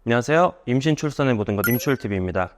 안녕하세요. 임신 출산의 모든 것 임출TV입니다.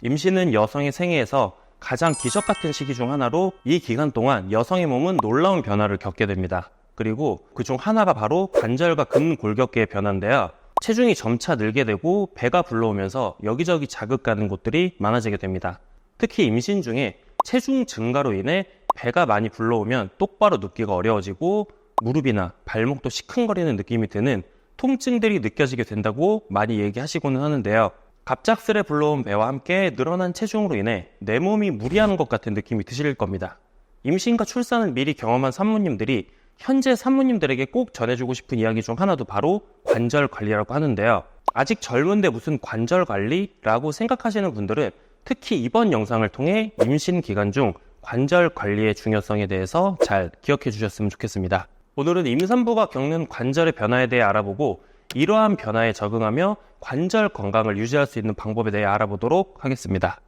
임신은 여성의 생애에서 가장 기적 같은 시기 중 하나로 이 기간 동안 여성의 몸은 놀라운 변화를 겪게 됩니다. 그리고 그 중 하나가 바로 관절과 근골격계의 변화인데요. 체중이 점차 늘게 되고 배가 불러오면서 여기저기 자극 가는 곳들이 많아지게 됩니다. 특히 임신 중에 체중 증가로 인해 배가 많이 불러오면 똑바로 눕기가 어려워지고 무릎이나 발목도 시큰거리는 느낌이 드는 통증들이 느껴지게 된다고 많이 얘기하시고는 하는데요. 갑작스레 불러온 배와 함께 늘어난 체중으로 인해 내 몸이 무리하는 것 같은 느낌이 드실 겁니다. 임신과 출산을 미리 경험한 산모님들이 현재 산모님들에게 꼭 전해주고 싶은 이야기 중 하나도 바로 관절 관리라고 하는데요. 아직 젊은데 무슨 관절 관리라고 생각하시는 분들은 특히 이번 영상을 통해 임신 기간 중 관절 관리의 중요성에 대해서 잘 기억해 주셨으면 좋겠습니다. 오늘은 임산부가 겪는 관절의 변화에 대해 알아보고 이러한 변화에 적응하며 관절 건강을 유지할 수 있는 방법에 대해 알아보도록 하겠습니다.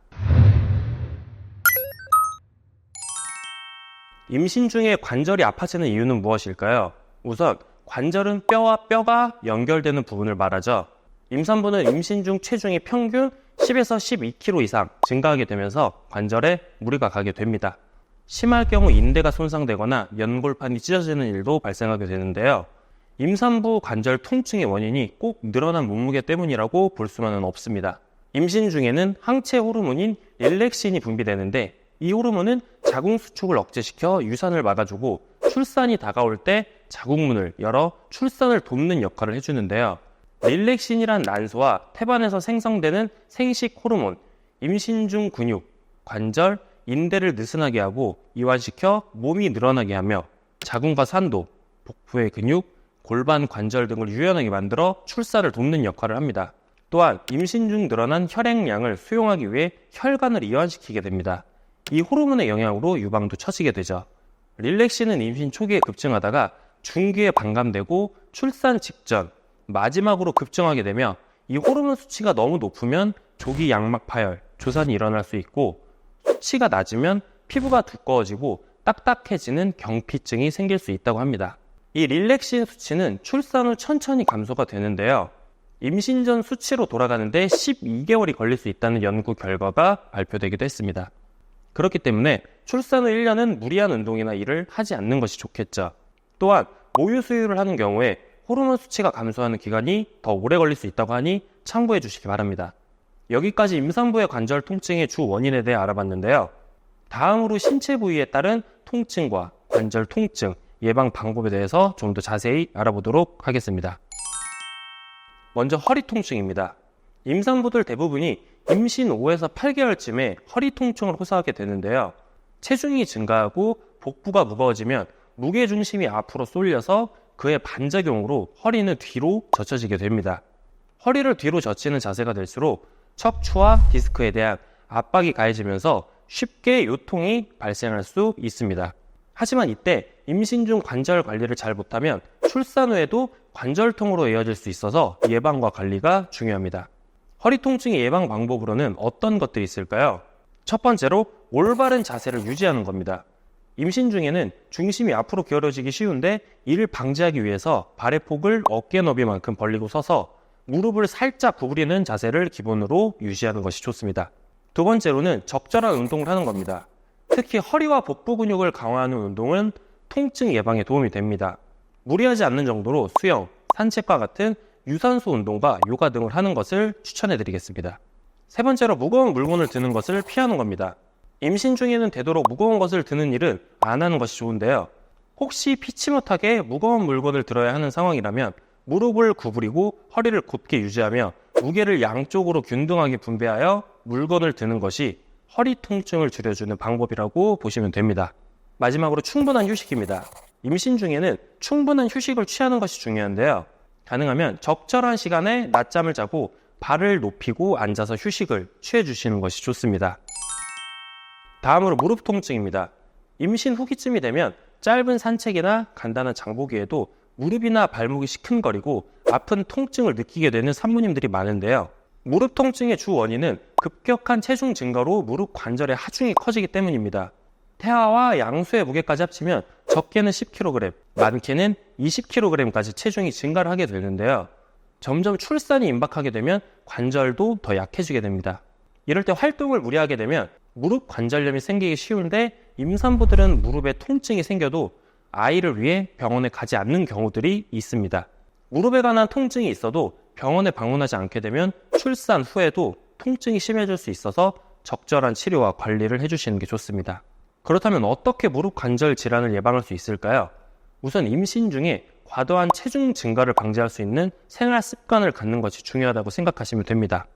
임신 중에 관절이 아파지는 이유는 무엇일까요? 우선 관절은 뼈와 뼈가 연결되는 부분을 말하죠. 임산부는 임신 중 체중이 평균 10에서 12kg 이상 증가하게 되면서 관절에 무리가 가게 됩니다. 심할 경우 인대가 손상되거나 연골판이 찢어지는 일도 발생하게 되는데요. 임산부 관절 통증의 원인이 꼭 늘어난 몸무게 때문이라고 볼 수만은 없습니다. 임신 중에는 항체 호르몬인 릴렉신이 분비되는데 이 호르몬은 자궁 수축을 억제시켜 유산을 막아주고 출산이 다가올 때 자궁문을 열어 출산을 돕는 역할을 해주는데요. 릴렉신이란 난소와 태반에서 생성되는 생식 호르몬, 임신 중 근육, 관절, 인대를 느슨하게 하고 이완시켜 몸이 늘어나게 하며 자궁과 산도, 복부의 근육, 골반 관절 등을 유연하게 만들어 출산을 돕는 역할을 합니다. 또한 임신 중 늘어난 혈액량을 수용하기 위해 혈관을 이완시키게 됩니다. 이 호르몬의 영향으로 유방도 처지게 되죠. 릴렉신은 임신 초기에 급증하다가 중기에 반감되고 출산 직전, 마지막으로 급증하게 되며 이 호르몬 수치가 너무 높으면 조기 양막 파열, 조산이 일어날 수 있고 수치가 낮으면 피부가 두꺼워지고 딱딱해지는 경피증이 생길 수 있다고 합니다. 이 릴렉신 수치는 출산 후 천천히 감소가 되는데요. 임신 전 수치로 돌아가는데 12개월이 걸릴 수 있다는 연구 결과가 발표되기도 했습니다. 그렇기 때문에 출산 후 1년은 무리한 운동이나 일을 하지 않는 것이 좋겠죠. 또한 모유 수유를 하는 경우에 호르몬 수치가 감소하는 기간이 더 오래 걸릴 수 있다고 하니 참고해 주시기 바랍니다. 여기까지 임산부의 관절 통증의 주 원인에 대해 알아봤는데요. 다음으로 신체 부위에 따른 통증과 관절 통증 예방 방법에 대해서 좀 더 자세히 알아보도록 하겠습니다. 먼저 허리 통증입니다. 임산부들 대부분이 임신 5에서 8개월쯤에 허리 통증을 호소하게 되는데요. 체중이 증가하고 복부가 무거워지면 무게중심이 앞으로 쏠려서 그의 반작용으로 허리는 뒤로 젖혀지게 됩니다. 허리를 뒤로 젖히는 자세가 될수록 척추와 디스크에 대한 압박이 가해지면서 쉽게 요통이 발생할 수 있습니다. 하지만 이때 임신 중 관절 관리를 잘 못하면 출산 후에도 관절통으로 이어질 수 있어서 예방과 관리가 중요합니다. 허리 통증의 예방 방법으로는 어떤 것들이 있을까요? 첫 번째로 올바른 자세를 유지하는 겁니다. 임신 중에는 중심이 앞으로 기울어지기 쉬운데 이를 방지하기 위해서 발의 폭을 어깨 너비만큼 벌리고 서서 무릎을 살짝 구부리는 자세를 기본으로 유지하는 것이 좋습니다. 두 번째로는 적절한 운동을 하는 겁니다. 특히 허리와 복부 근육을 강화하는 운동은 통증 예방에 도움이 됩니다. 무리하지 않는 정도로 수영, 산책과 같은 유산소 운동과 요가 등을 하는 것을 추천해 드리겠습니다. 세 번째로 무거운 물건을 드는 것을 피하는 겁니다. 임신 중에는 되도록 무거운 것을 드는 일은 안 하는 것이 좋은데요. 혹시 피치 못하게 무거운 물건을 들어야 하는 상황이라면 무릎을 구부리고 허리를 곧게 유지하며 무게를 양쪽으로 균등하게 분배하여 물건을 드는 것이 허리 통증을 줄여주는 방법이라고 보시면 됩니다. 마지막으로 충분한 휴식입니다. 임신 중에는 충분한 휴식을 취하는 것이 중요한데요. 가능하면 적절한 시간에 낮잠을 자고 발을 높이고 앉아서 휴식을 취해 주시는 것이 좋습니다. 다음으로 무릎 통증입니다. 임신 후기쯤이 되면 짧은 산책이나 간단한 장보기에도 무릎이나 발목이 시큰거리고 아픈 통증을 느끼게 되는 산모님들이 많은데요. 무릎 통증의 주 원인은 급격한 체중 증가로 무릎 관절의 하중이 커지기 때문입니다. 태아와 양수의 무게까지 합치면 적게는 10kg, 많게는 20kg까지 체중이 증가를 하게 되는데요. 점점 출산이 임박하게 되면 관절도 더 약해지게 됩니다. 이럴 때 활동을 무리하게 되면 무릎 관절염이 생기기 쉬운데 임산부들은 무릎에 통증이 생겨도 아이를 위해 병원에 가지 않는 경우들이 있습니다. 무릎에 관한 통증이 있어도 병원에 방문하지 않게 되면 출산 후에도 통증이 심해질 수 있어서 적절한 치료와 관리를 해주시는 게 좋습니다. 그렇다면 어떻게 무릎 관절 질환을 예방할 수 있을까요? 우선 임신 중에 과도한 체중 증가를 방지할 수 있는 생활 습관을 갖는 것이 중요하다고 생각하시면 됩니다.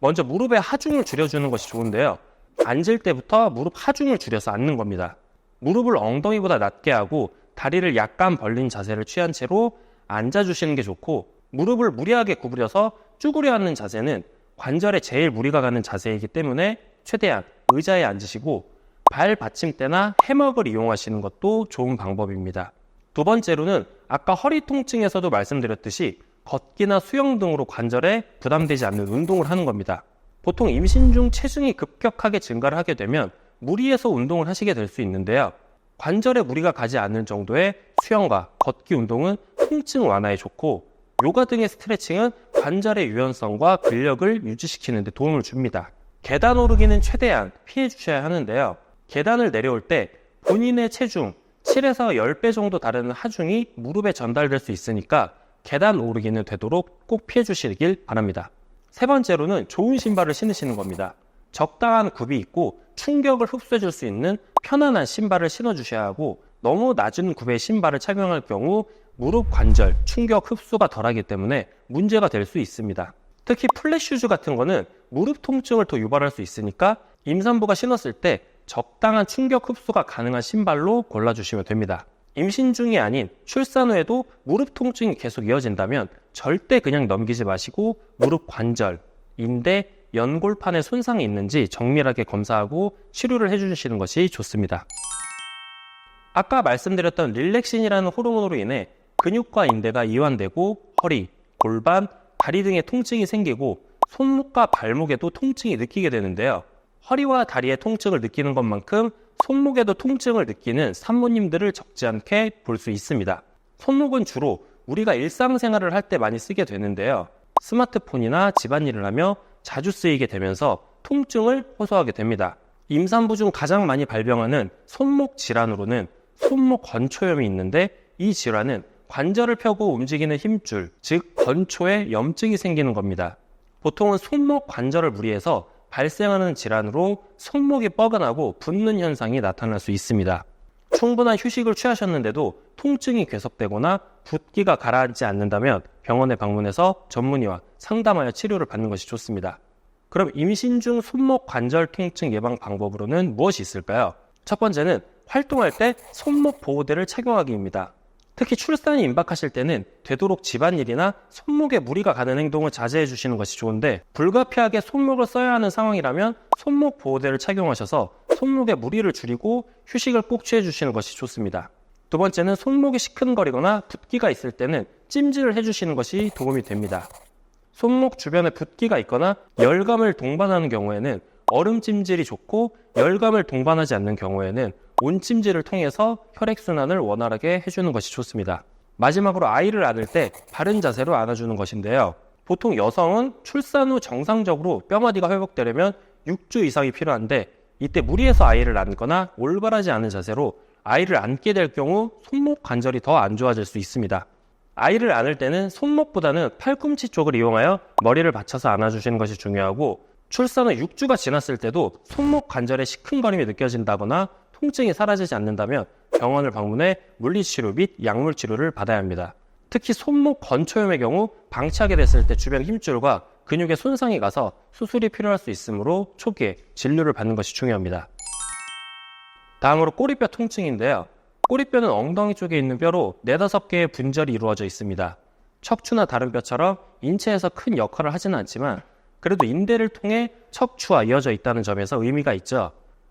먼저 무릎의 하중을 줄여주는 것이 좋은데요. 앉을 때부터 무릎 하중을 줄여서 앉는 겁니다. 무릎을 엉덩이보다 낮게 하고 다리를 약간 벌린 자세를 취한 채로 앉아주시는 게 좋고, 무릎을 무리하게 구부려서 쭈그려 앉는 자세는 관절에 제일 무리가 가는 자세이기 때문에 최대한 의자에 앉으시고 발 받침대나 해먹을 이용하시는 것도 좋은 방법입니다. 두 번째로는 아까 허리 통증에서도 말씀드렸듯이 걷기나 수영 등으로 관절에 부담되지 않는 운동을 하는 겁니다. 보통 임신 중 체중이 급격하게 증가를 하게 되면 무리해서 운동을 하시게 될 수 있는데요. 관절에 무리가 가지 않는 정도의 수영과 걷기 운동은 통증 완화에 좋고, 요가 등의 스트레칭은 관절의 유연성과 근력을 유지시키는 데 도움을 줍니다. 계단 오르기는 최대한 피해 주셔야 하는데요. 계단을 내려올 때 본인의 체중 7에서 10배 정도 다른 하중이 무릎에 전달될 수 있으니까 계단 오르기는 되도록 꼭 피해 주시길 바랍니다. 세 번째로는 좋은 신발을 신으시는 겁니다. 적당한 굽이 있고 충격을 흡수해 줄 수 있는 편안한 신발을 신어 주셔야 하고, 너무 낮은 굽의 신발을 착용할 경우 무릎 관절 충격 흡수가 덜하기 때문에 문제가 될 수 있습니다. 특히 플랫슈즈 같은 거는 무릎 통증을 더 유발할 수 있으니까 임산부가 신었을 때 적당한 충격 흡수가 가능한 신발로 골라주시면 됩니다. 임신 중이 아닌 출산 후에도 무릎 통증이 계속 이어진다면 절대 그냥 넘기지 마시고 무릎 관절, 인대, 연골판에 손상이 있는지 정밀하게 검사하고 치료를 해주시는 것이 좋습니다. 아까 말씀드렸던 릴렉신이라는 호르몬으로 인해 근육과 인대가 이완되고 허리, 골반, 다리 등의 통증이 생기고 손목과 발목에도 통증이 느끼게 되는데요. 허리와 다리의 통증을 느끼는 것만큼 손목에도 통증을 느끼는 산모님들을 적지 않게 볼 수 있습니다. 손목은 주로 우리가 일상생활을 할 때 많이 쓰게 되는데요. 스마트폰이나 집안일을 하며 자주 쓰이게 되면서 통증을 호소하게 됩니다. 임산부 중 가장 많이 발병하는 손목 질환으로는 손목 건초염이 있는데, 이 질환은 관절을 펴고 움직이는 힘줄, 즉 건초에 염증이 생기는 겁니다. 보통은 손목 관절을 무리해서 발생하는 질환으로 손목이 뻐근하고 붓는 현상이 나타날 수 있습니다. 충분한 휴식을 취하셨는데도 통증이 계속되거나 붓기가 가라앉지 않는다면 병원에 방문해서 전문의와 상담하여 치료를 받는 것이 좋습니다. 그럼 임신 중 손목 관절 통증 예방 방법으로는 무엇이 있을까요? 첫 번째는 활동할 때 손목 보호대를 착용하기입니다. 특히 출산이 임박하실 때는 되도록 집안일이나 손목에 무리가 가는 행동을 자제해 주시는 것이 좋은데, 불가피하게 손목을 써야 하는 상황이라면 손목 보호대를 착용하셔서 손목에 무리를 줄이고 휴식을 꼭 취해 주시는 것이 좋습니다. 두 번째는 손목이 시큰거리거나 붓기가 있을 때는 찜질을 해주시는 것이 도움이 됩니다. 손목 주변에 붓기가 있거나 열감을 동반하는 경우에는 얼음 찜질이 좋고, 열감을 동반하지 않는 경우에는 온찜질을 통해서 혈액순환을 원활하게 해주는 것이 좋습니다. 마지막으로 아이를 안을 때 바른 자세로 안아주는 것인데요. 보통 여성은 출산 후 정상적으로 뼈마디가 회복되려면 6주 이상이 필요한데, 이때 무리해서 아이를 안거나 올바르지 않은 자세로 아이를 안게 될 경우 손목 관절이 더 안 좋아질 수 있습니다. 아이를 안을 때는 손목보다는 팔꿈치 쪽을 이용하여 머리를 받쳐서 안아주시는 것이 중요하고, 출산 후 6주가 지났을 때도 손목 관절에 시큰거림이 느껴진다거나 통증이 사라지지 않는다면 병원을 방문해 물리치료 및 약물치료를 받아야 합니다. 특히 손목 건초염의 경우 방치하게 됐을 때 주변 힘줄과 근육에 손상이 가서 수술이 필요할 수 있으므로 초기에 진료를 받는 것이 중요합니다. 다음으로 꼬리뼈 통증인데요. 꼬리뼈는 엉덩이 쪽에 있는 뼈로 4-5개의 분절이 이루어져 있습니다. 척추나 다른 뼈처럼 인체에서 큰 역할을 하지는 않지만 그래도 인대를 통해 척추와 이어져 있다는 점에서 의미가 있죠.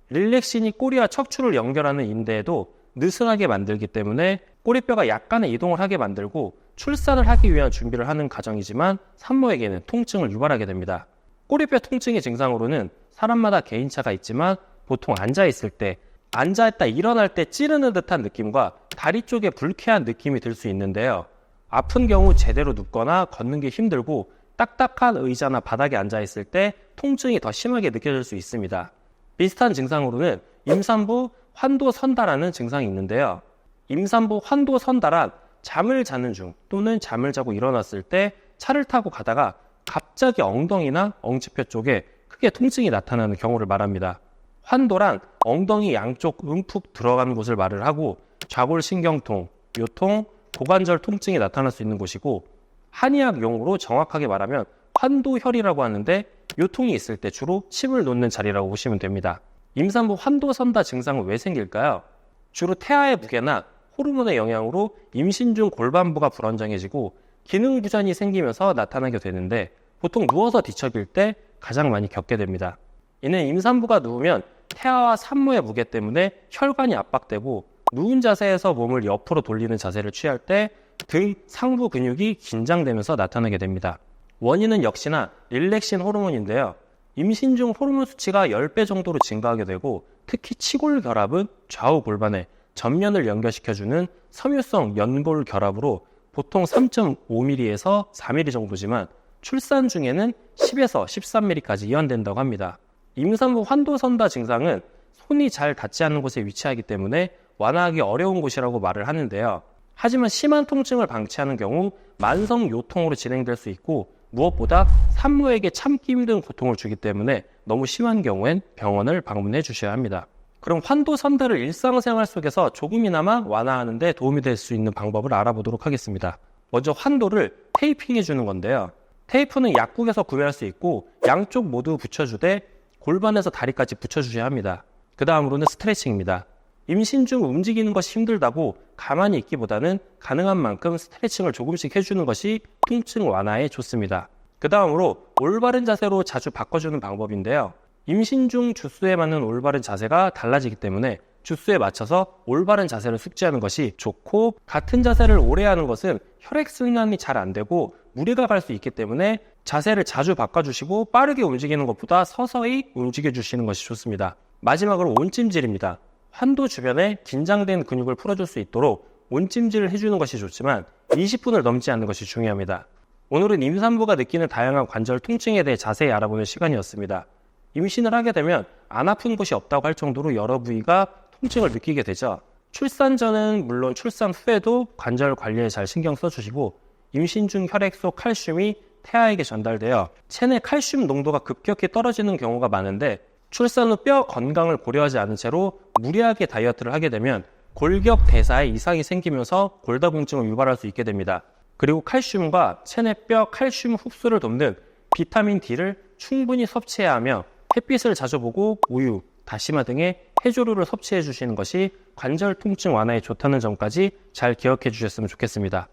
릴렉신이 꼬리와 척추를 연결하는 인대에도 느슨하게 만들기 때문에 꼬리뼈가 약간의 이동을 하게 만들고 출산을 하기 위한 준비를 하는 과정이지만 산모에게는 통증을 유발하게 됩니다. 꼬리뼈 통증의 증상으로는 사람마다 개인차가 있지만 보통 앉아있을 때, 앉아있다 일어날 때 찌르는 듯한 느낌과 다리 쪽에 불쾌한 느낌이 들 수 있는데요. 아픈 경우 제대로 눕거나 걷는 게 힘들고 딱딱한 의자나 바닥에 앉아 있을 때 통증이 더 심하게 느껴질 수 있습니다. 비슷한 증상으로는 임산부 환도선다라는 증상이 있는데요. 임산부 환도선다란 잠을 자는 중 또는 잠을 자고 일어났을 때 차를 타고 가다가 갑자기 엉덩이나 엉치뼈 쪽에 크게 통증이 나타나는 경우를 말합니다. 환도란 엉덩이 양쪽 움푹 들어간 곳을 말을 하고 좌골신경통, 요통, 고관절 통증이 나타날 수 있는 곳이고 한의학 용어로 정확하게 말하면 환도혈이라고 하는데 요통이 있을 때 주로 침을 놓는 자리라고 보시면 됩니다. 임산부 환도선다 증상은 왜 생길까요? 주로 태아의 무게나 호르몬의 영향으로 임신 중 골반부가 불안정해지고 기능 부전이 생기면서 나타나게 되는데 보통 누워서 뒤척일 때 가장 많이 겪게 됩니다. 이는 임산부가 누우면 태아와 산모의 무게 때문에 혈관이 압박되고 누운 자세에서 몸을 옆으로 돌리는 자세를 취할 때 등 상부 근육이 긴장되면서 나타나게 됩니다. 원인은 역시나 릴렉신 호르몬인데요. 임신 중 호르몬 수치가 10배 정도로 증가하게 되고 특히 치골 결합은 좌우 골반에 전면을 연결시켜주는 섬유성 연골 결합으로 보통 3.5mm에서 4mm 정도지만 출산 중에는 10에서 13mm까지 이완된다고 합니다. 임산부 환도선다 증상은 손이 잘 닿지 않는 곳에 위치하기 때문에 완화하기 어려운 곳이라고 말을 하는데요. 하지만 심한 통증을 방치하는 경우 만성 요통으로 진행될 수 있고 무엇보다 산모에게 참기 힘든 고통을 주기 때문에 너무 심한 경우엔 병원을 방문해 주셔야 합니다. 그럼 환도선다를 일상생활 속에서 조금이나마 완화하는 데 도움이 될 수 있는 방법을 알아보도록 하겠습니다. 먼저 환도를 테이핑해 주는 건데요. 테이프는 약국에서 구매할 수 있고 양쪽 모두 붙여주되 골반에서 다리까지 붙여주셔야 합니다. 그 다음으로는 스트레칭입니다. 임신 중 움직이는 것이 힘들다고 가만히 있기보다는 가능한 만큼 스트레칭을 조금씩 해주는 것이 통증 완화에 좋습니다. 그 다음으로 올바른 자세로 자주 바꿔주는 방법인데요. 임신 중 주수에 맞는 올바른 자세가 달라지기 때문에 주수에 맞춰서 올바른 자세를 숙지하는 것이 좋고 같은 자세를 오래 하는 것은 혈액순환이 잘 안 되고 무리가 갈 수 있기 때문에 자세를 자주 바꿔주시고 빠르게 움직이는 것보다 서서히 움직여주시는 것이 좋습니다. 마지막으로 온찜질입니다. 환도 주변에 긴장된 근육을 풀어줄 수 있도록 온찜질을 해주는 것이 좋지만 20분을 넘지 않는 것이 중요합니다. 오늘은 임산부가 느끼는 다양한 관절 통증에 대해 자세히 알아보는 시간이었습니다. 임신을 하게 되면 안 아픈 곳이 없다고 할 정도로 여러 부위가 통증을 느끼게 되죠. 출산 전은 물론 출산 후에도 관절 관리에 잘 신경 써주시고 임신 중 혈액 속 칼슘이 태아에게 전달되어 체내 칼슘 농도가 급격히 떨어지는 경우가 많은데 출산 후 뼈 건강을 고려하지 않은 채로 무리하게 다이어트를 하게 되면 골격 대사에 이상이 생기면서 골다공증을 유발할 수 있게 됩니다. 그리고 칼슘과 체내 뼈 칼슘 흡수를 돕는 비타민 D를 충분히 섭취해야 하며 햇빛을 자주 보고 우유, 다시마 등의 해조류를 섭취해 주시는 것이 관절 통증 완화에 좋다는 점까지 잘 기억해 주셨으면 좋겠습니다.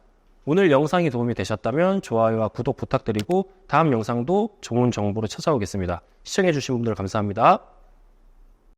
오늘 영상이 도움이 되셨다면 좋아요와 구독 부탁드리고 다음 영상도 좋은 정보로 찾아오겠습니다. 시청해 주신 분들 감사합니다.